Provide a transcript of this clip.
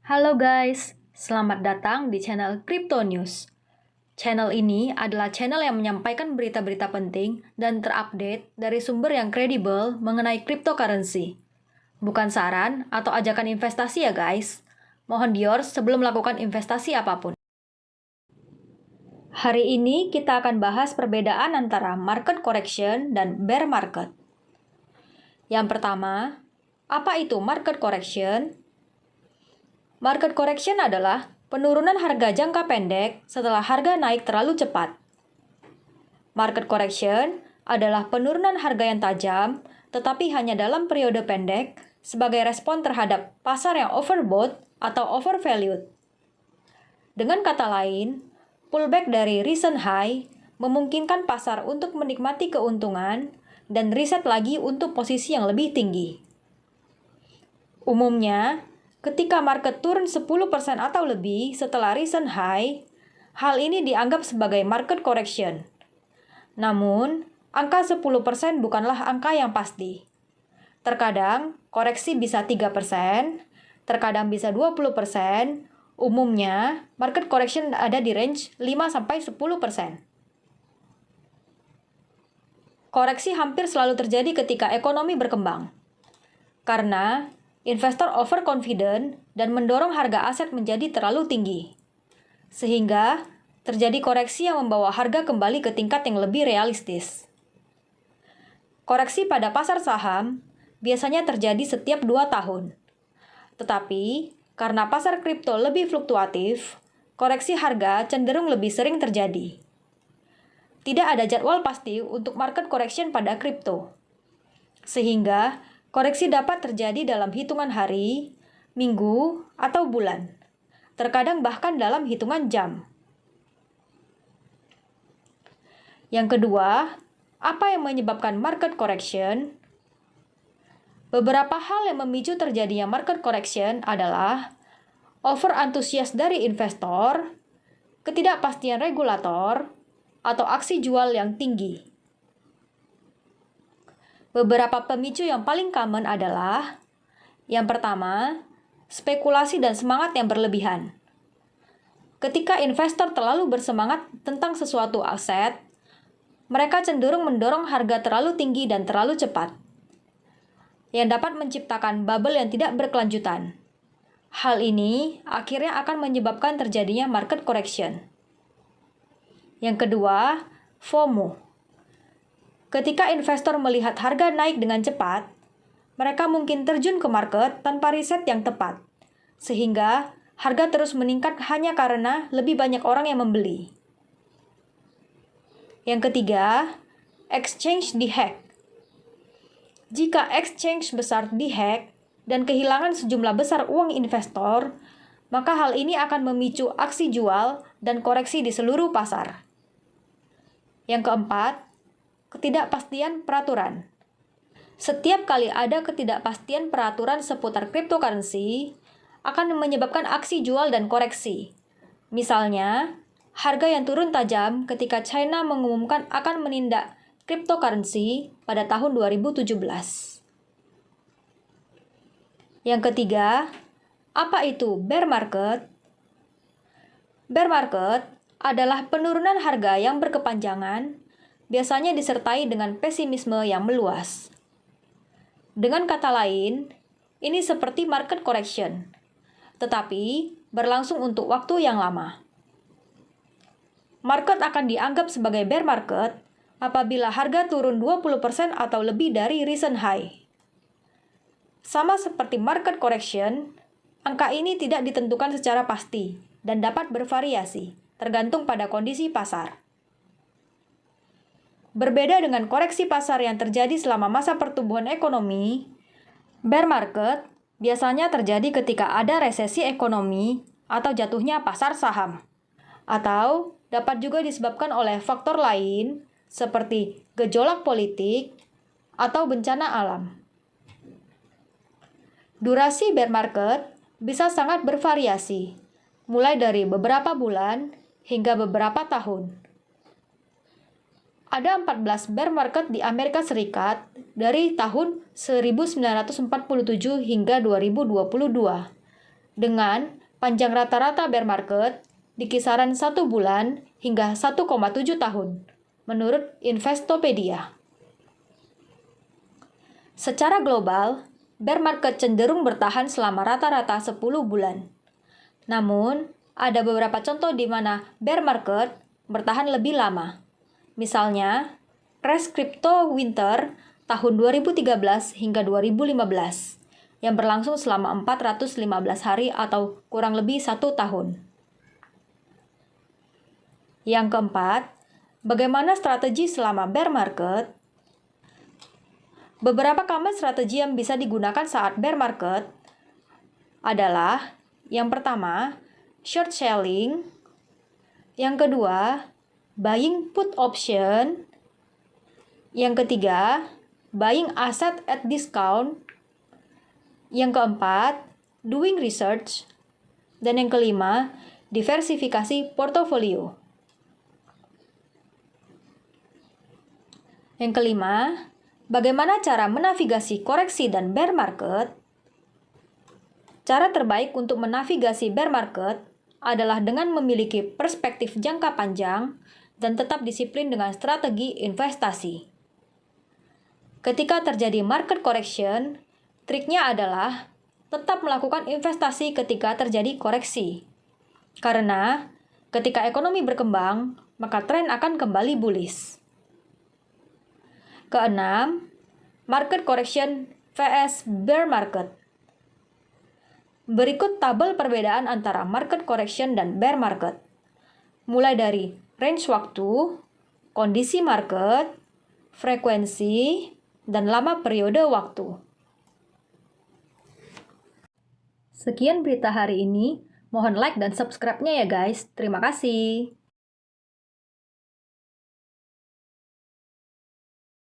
Halo guys, selamat datang di channel Crypto News. Channel ini adalah channel yang menyampaikan berita-berita penting dan terupdate dari sumber yang kredibel mengenai cryptocurrency. Bukan saran atau ajakan investasi ya guys. Mohon di-yours sebelum melakukan investasi apapun. Hari ini kita akan bahas perbedaan antara market correction dan bear market. Yang pertama, apa itu market correction? Market correction adalah penurunan harga jangka pendek setelah harga naik terlalu cepat. Market correction adalah penurunan harga yang tajam, tetapi hanya dalam periode pendek sebagai respon terhadap pasar yang overbought atau overvalued. Dengan kata lain, pullback dari recent high memungkinkan pasar untuk menikmati keuntungan dan riset lagi untuk posisi yang lebih tinggi. Umumnya, ketika market turun 10% atau lebih setelah recent high, hal ini dianggap sebagai market correction. Namun, angka 10% bukanlah angka yang pasti. Terkadang, koreksi bisa 3%, terkadang bisa 20%, umumnya, market correction ada di range 5-10%. Koreksi hampir selalu terjadi ketika ekonomi berkembang. Karena investor overconfident dan mendorong harga aset menjadi terlalu tinggi. Sehingga terjadi koreksi yang membawa harga kembali ke tingkat yang lebih realistis. Koreksi pada pasar saham biasanya terjadi setiap 2 tahun. Tetapi, karena pasar kripto lebih fluktuatif, koreksi harga cenderung lebih sering terjadi. Tidak ada jadwal pasti untuk market correction pada kripto. Sehingga, koreksi dapat terjadi dalam hitungan hari, minggu, atau bulan. Terkadang bahkan dalam hitungan jam. Yang kedua, apa yang menyebabkan market correction? Beberapa hal yang memicu terjadinya market correction adalah over antusias dari investor, ketidakpastian regulator, atau aksi jual yang tinggi. Beberapa pemicu yang paling common adalah yang pertama, spekulasi dan semangat yang berlebihan. Ketika investor terlalu bersemangat tentang sesuatu aset, mereka cenderung mendorong harga terlalu tinggi dan terlalu cepat, yang dapat menciptakan bubble yang tidak berkelanjutan. Hal ini akhirnya akan menyebabkan terjadinya market correction. Yang kedua, FOMO. Ketika investor melihat harga naik dengan cepat, mereka mungkin terjun ke market tanpa riset yang tepat, sehingga harga terus meningkat hanya karena lebih banyak orang yang membeli. Yang ketiga, exchange dihack. Jika exchange besar dihack dan kehilangan sejumlah besar uang investor, maka hal ini akan memicu aksi jual dan koreksi di seluruh pasar. Yang keempat, ketidakpastian peraturan. Setiap kali ada ketidakpastian peraturan seputar cryptocurrency, akan menyebabkan aksi jual dan koreksi. Misalnya, harga yang turun tajam ketika China mengumumkan akan menindak cryptocurrency pada tahun 2017. Yang ketiga, apa itu bear market? Bear market adalah penurunan harga yang berkepanjangan, biasanya disertai dengan pesimisme yang meluas. Dengan kata lain, ini seperti market correction, tetapi berlangsung untuk waktu yang lama. Market akan dianggap sebagai bear market apabila harga turun 20% atau lebih dari recent high. Sama seperti market correction, angka ini tidak ditentukan secara pasti dan dapat bervariasi, tergantung pada kondisi pasar. Berbeda dengan koreksi pasar yang terjadi selama masa pertumbuhan ekonomi, bear market biasanya terjadi ketika ada resesi ekonomi atau jatuhnya pasar saham, atau dapat juga disebabkan oleh faktor lain seperti gejolak politik atau bencana alam. Durasi bear market bisa sangat bervariasi, mulai dari beberapa bulan hingga beberapa tahun. Ada 14 bear market di Amerika Serikat dari tahun 1947 hingga 2022. dengan panjang rata-rata bear market di kisaran 1 bulan hingga 1,7 tahun, menurut Investopedia. Secara global, bear market cenderung bertahan selama rata-rata 10 bulan. Namun, ada beberapa contoh di mana bear market bertahan lebih lama. Misalnya, crash crypto winter tahun 2013 hingga 2015 yang berlangsung selama 415 hari atau kurang lebih 1 tahun. Yang keempat, bagaimana strategi selama bear market? Beberapa common strategi yang bisa digunakan saat bear market adalah yang pertama, short selling, yang kedua, buying put option, yang ketiga, buying asset at discount, yang keempat, doing research, dan yang kelima, diversifikasi portofolio. Yang kelima, bagaimana cara menavigasi koreksi dan bear market? Cara terbaik untuk menavigasi bear market adalah dengan memiliki perspektif jangka panjang dan tetap disiplin dengan strategi investasi. Ketika terjadi market correction, triknya adalah tetap melakukan investasi ketika terjadi koreksi. Karena ketika ekonomi berkembang, maka tren akan kembali bullish. Keenam, market correction vs bear market. Berikut tabel perbedaan antara market correction dan bear market. Mulai dari range waktu, kondisi market, frekuensi, dan lama periode waktu. Sekian berita hari ini. Mohon like dan subscribe-nya ya guys. Terima kasih.